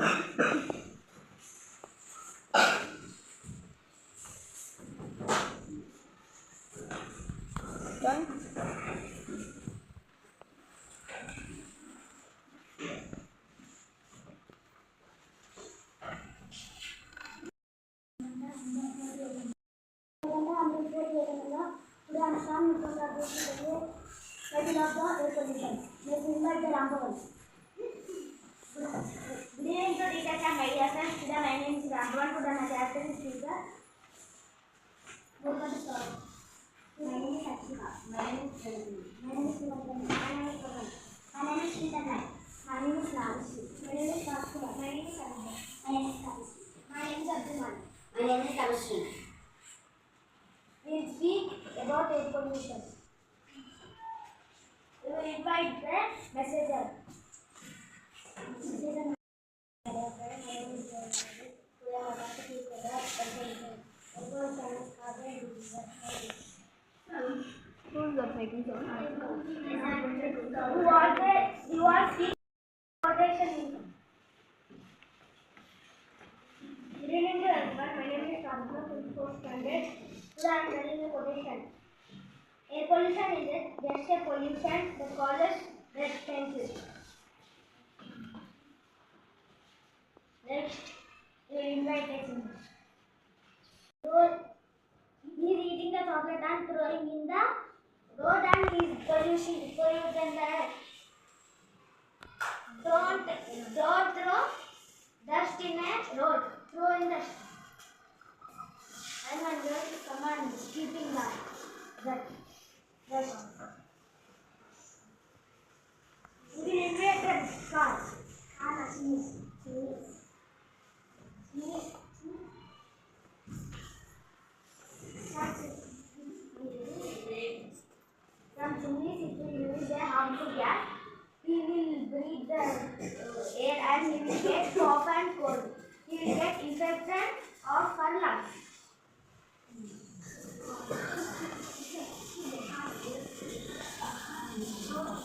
Done. We'll speak about air pollution. We will invite the messenger. Who's the making sound? You are speaking quotation. Good evening to everyone. My name is Ramana from 4th standard. Today I am telling a quotation. Air pollution is just a pollution that causes death sentences. Next, we invite a so, he is eating the chocolate and throwing in the road and he is polluting the air. Don't throw dust in a road. Throw in dust. And when there is command keeping that dust. We will invite the car. Sneeze. From chimneys, if we use a harmful gas, he will breathe the air and he will get cough and cold. He will get infection of her lungs.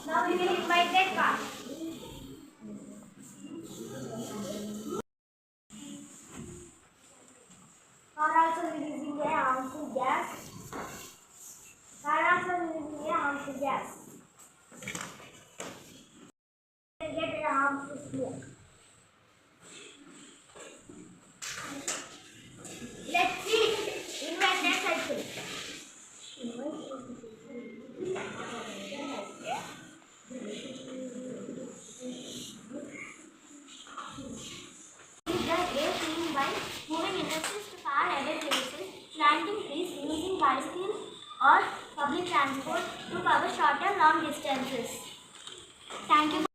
Now we will invite the car. Car also releasing a harmful gas. Get a harmful smoke. Let's see. Invite that cycle. The air clean by moving industries to far away places, planting trees, using bicycles or public transport to cover short and long distances. Thank you.